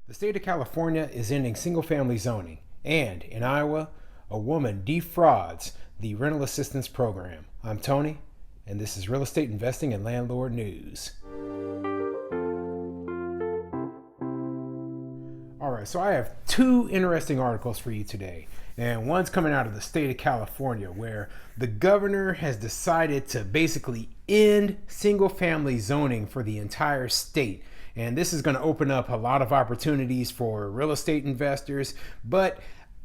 The state of California is ending single-family zoning, and in Iowa, a woman defrauds the rental assistance program. I'm Tony, and this is Real Estate Investing and Landlord News. Alright, so I have two interesting articles for you today. And one's coming out of the state of California, where the governor has decided to basically end single-family zoning for the entire state. And this is going to open up a lot of opportunities for real estate investors, but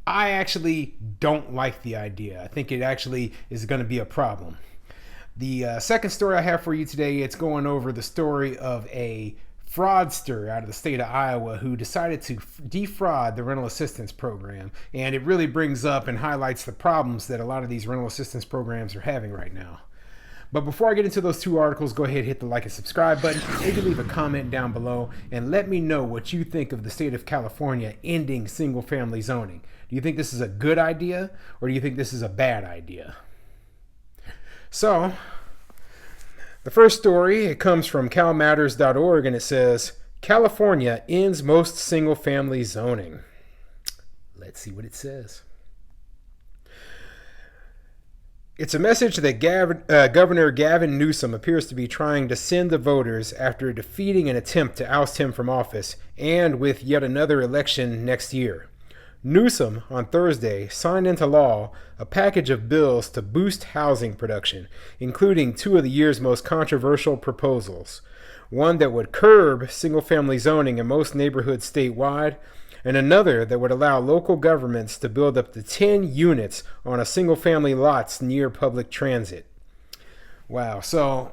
I actually don't like the idea. I think it actually is going to be a problem. The second story I have for you today, it's going over the story of a fraudster out of the state of Iowa who decided to defraud the rental assistance program. And it really brings up and highlights the problems that a lot of these rental assistance programs are having right now. But before I get into those two articles, go ahead and hit the like and subscribe button. Maybe leave a comment down below and let me know what you think of the state of California ending single-family zoning. Do you think this is a good idea, or do you think this is a bad idea? So, the first story, it comes from calmatters.org, and it says, California ends most single-family zoning. Let's see what it says. It's a message that Governor Gavin Newsom appears to be trying to send the voters after defeating an attempt to oust him from office, and with yet another election next year. Newsom, on Thursday, signed into law a package of bills to boost housing production, including two of the year's most controversial proposals. One that would curb single-family zoning in most neighborhoods statewide, and another that would allow local governments to build up to 10 units on a single-family lots near public transit. Wow, so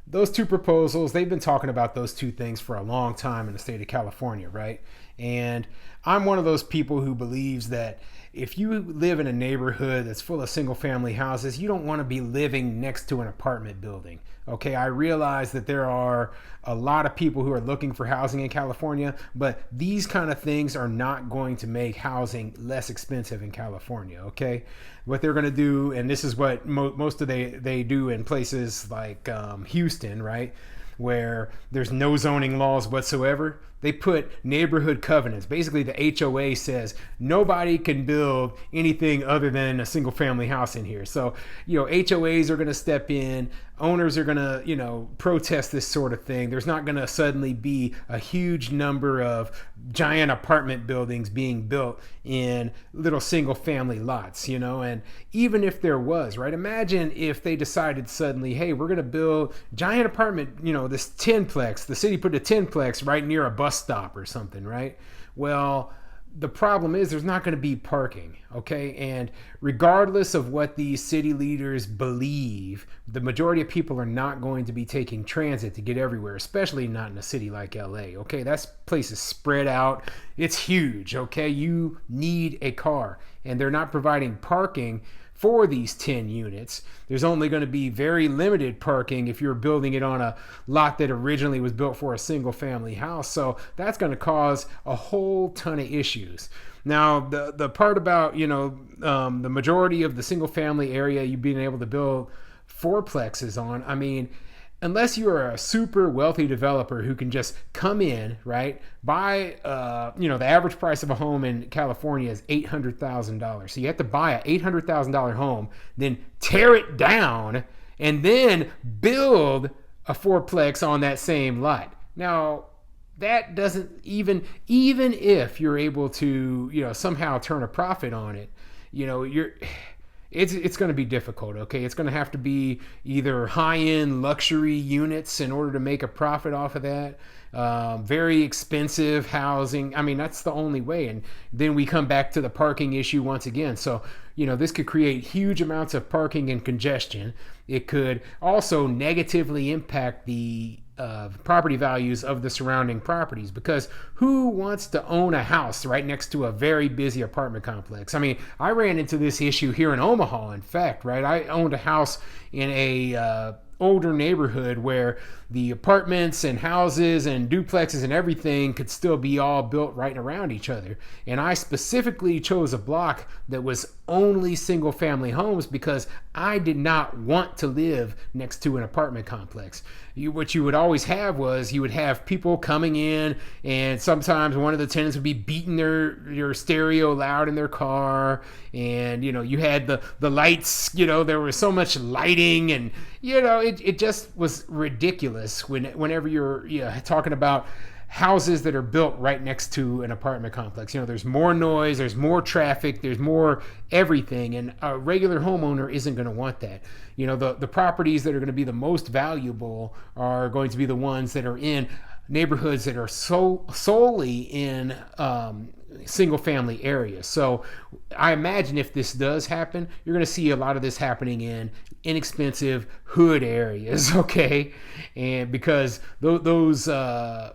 those two proposals, they've been talking about those two things for a long time in the state of California, right? And I'm one of those people who believes that if you live in a neighborhood that's full of single-family houses, you don't want to be living next to an apartment building. Okay, I realize that there are a lot of people who are looking for housing in California, but these kind of things are not going to make housing less expensive in California, okay? What they're going to do, and this is what most of they do in places like Houston, right, where there's no zoning laws whatsoever, they put neighborhood covenants. Basically, the HOA says nobody can build anything other than a single family house in here. So, HOAs are going to step in. Owners are going to, protest this sort of thing. There's not going to suddenly be a huge number of giant apartment buildings being built in little single family lots, and even if there was, right? Imagine if they decided suddenly, hey, we're going to build giant apartment, this 10-plex, the city put a 10-plex right near a bus stop or something, right? Well, the problem is there's not going to be parking, okay? And regardless of what these city leaders believe, the majority of people are not going to be taking transit to get everywhere, especially not in a city like LA, okay? That place is spread out. It's huge, okay? You need a car, and they're not providing parking for these 10 units. There's only going to be very limited parking if you're building it on a lot that originally was built for a single family house. So that's going to cause a whole ton of issues. Now, the part about, the majority of the single family area you being able to build fourplexes on, I mean, unless you are a super wealthy developer who can just come in, right, buy, the average price of a home in California is $800,000. So you have to buy a $800,000 home, then tear it down, and then build a fourplex on that same lot. Now, that doesn't even if you're able to, somehow turn a profit on it, it's going to be difficult, okay? It's going to have to be either high-end luxury units in order to make a profit off of that. Very expensive housing. I mean, that's the only way. And then we come back to the parking issue once again. So, this could create huge amounts of parking and congestion. It could also negatively impact the property values of the surrounding properties, because who wants to own a house right next to a very busy apartment complex? I mean, I ran into this issue here in Omaha, in fact, right? I owned a house in a older neighborhood where the apartments and houses and duplexes and everything could still be all built right around each other. And I specifically chose a block that was only single family homes because I did not want to live next to an apartment complex. What you would always have was you would have people coming in, and sometimes one of the tenants would be beating their stereo loud in their car, and you had the lights, there was so much lighting, and it just was ridiculous whenever you're talking about houses that are built right next to an apartment complex. There's more noise, there's more traffic, there's more everything, and a regular homeowner isn't going to want that. The properties that are going to be the most valuable are going to be the ones that are in neighborhoods that are solely in single family areas. So I imagine if this does happen, you're going to see a lot of this happening in inexpensive hood areas, okay? And because the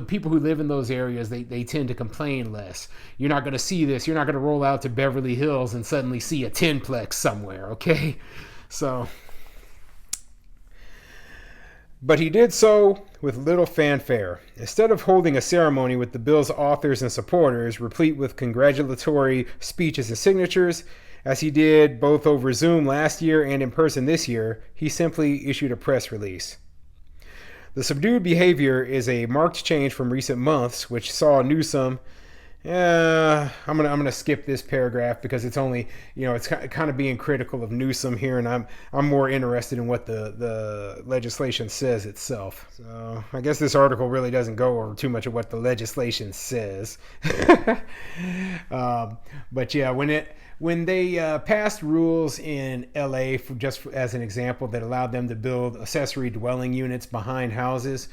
people who live in those areas, they tend to complain less. You're not going to see this. You're not going to roll out to Beverly Hills and suddenly see a 10-plex somewhere, okay? But he did so with little fanfare. Instead of holding a ceremony with the bill's authors and supporters, replete with congratulatory speeches and signatures, as he did both over Zoom last year and in person this year, he simply issued a press release. The subdued behavior is a marked change from recent months, which saw Newsom. I'm gonna skip this paragraph because it's only it's kind of being critical of Newsom here, and I'm more interested in what the legislation says itself. So I guess this article really doesn't go over too much of what the legislation says. But yeah, when they passed rules in LA, just as an example, that allowed them to build accessory dwelling units behind houses,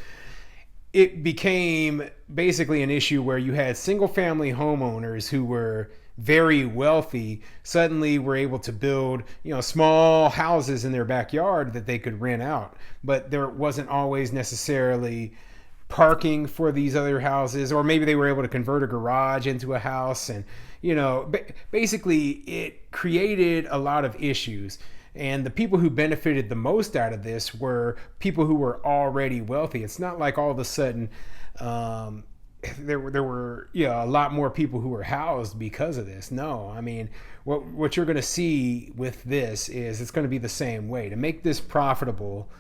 it became basically an issue where you had single family homeowners who were very wealthy suddenly were able to build small houses in their backyard that they could rent out, but there wasn't always necessarily parking for these other houses, or maybe they were able to convert a garage into a house, and basically it created a lot of issues. And the people who benefited the most out of this were people who were already wealthy. It's not like all of a sudden there were a lot more people who were housed because of this. No, I mean, what you're going to see with this is it's going to be the same way. To make this profitable,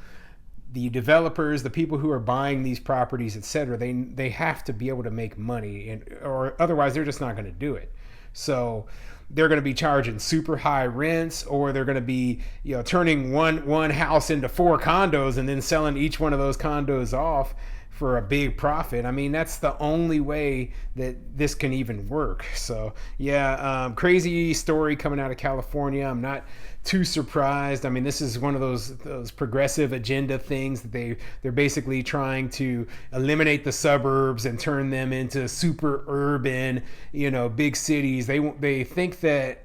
the developers, the people who are buying these properties, etc., they have to be able to make money, or otherwise they're just not going to do it. So they're going to be charging super high rents, or they're going to be turning one house into 4 condos and then selling each one of those condos off for a big profit. I mean, that's the only way that this can even work. So yeah, crazy story coming out of California. I'm not too surprised. I mean, this is one of those progressive agenda things that they're basically trying to eliminate the suburbs and turn them into super urban, big cities. They think that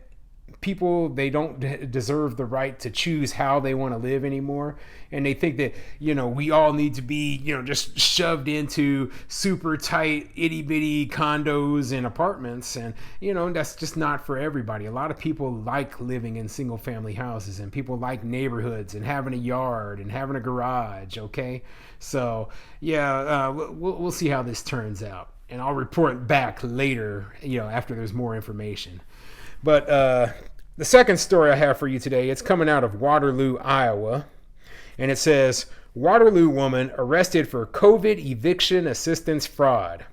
people, they don't deserve the right to choose how they want to live anymore, and they think that we all need to be just shoved into super tight itty bitty condos and apartments, and that's just not for everybody. A lot of people like living in single family houses, and people like neighborhoods and having a yard and having a garage. Okay, so yeah, we'll see how this turns out, and I'll report back later after there's more information. But the second story I have for you today, it's coming out of Waterloo, Iowa, and it says, Waterloo woman arrested for COVID eviction assistance fraud.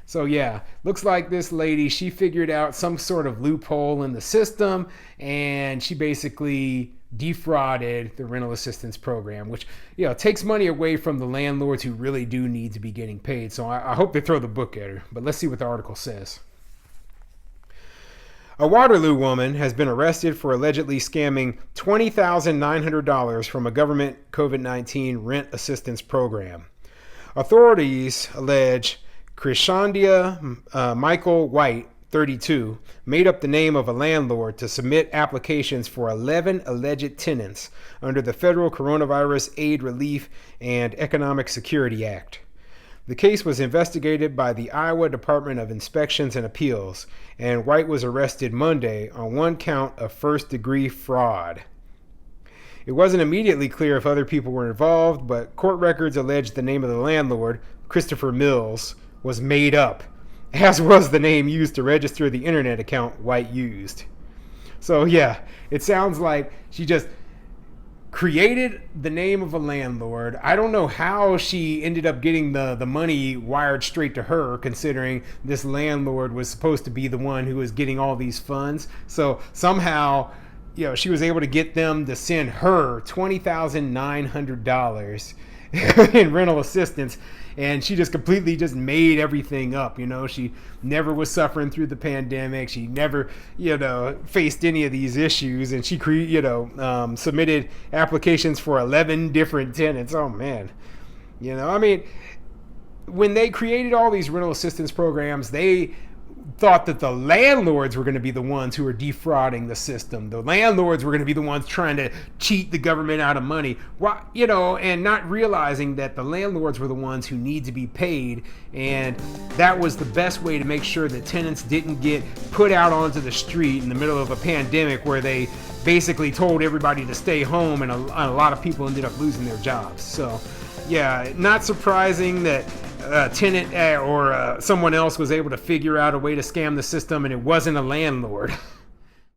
So yeah, looks like this lady, she figured out some sort of loophole in the system, and she basically defrauded the rental assistance program, which takes money away from the landlords who really do need to be getting paid. So I hope they throw the book at her, but let's see what the article says. A Waterloo woman has been arrested for allegedly scamming $20,900 from a government COVID-19 rent assistance program. Authorities allege Krishandia Michael White, 32, made up the name of a landlord to submit applications for 11 alleged tenants under the Federal Coronavirus Aid, Relief, and Economic Security Act. The case was investigated by the Iowa Department of Inspections and Appeals, and White was arrested Monday on one count of first-degree fraud. It wasn't immediately clear if other people were involved, but court records alleged the name of the landlord, Christopher Mills, was made up, as was the name used to register the internet account White used. So yeah, it sounds like she just created the name of a landlord. I don't know how she ended up getting the money wired straight to her, considering this landlord was supposed to be the one who was getting all these funds. So somehow, she was able to get them to send her $20,900 in rental assistance, and she just completely just made everything up. She never was suffering through the pandemic. She never faced any of these issues, and she submitted applications for 11 different tenants. Oh man. When they created all these rental assistance programs, they thought that the landlords were going to be the ones who were defrauding the system. The landlords were going to be the ones trying to cheat the government out of money. And not realizing that the landlords were the ones who need to be paid, and that was the best way to make sure that tenants didn't get put out onto the street in the middle of a pandemic where they basically told everybody to stay home, and a lot of people ended up losing their jobs. So yeah, not surprising that tenant or someone else was able to figure out a way to scam the system, and it wasn't a landlord.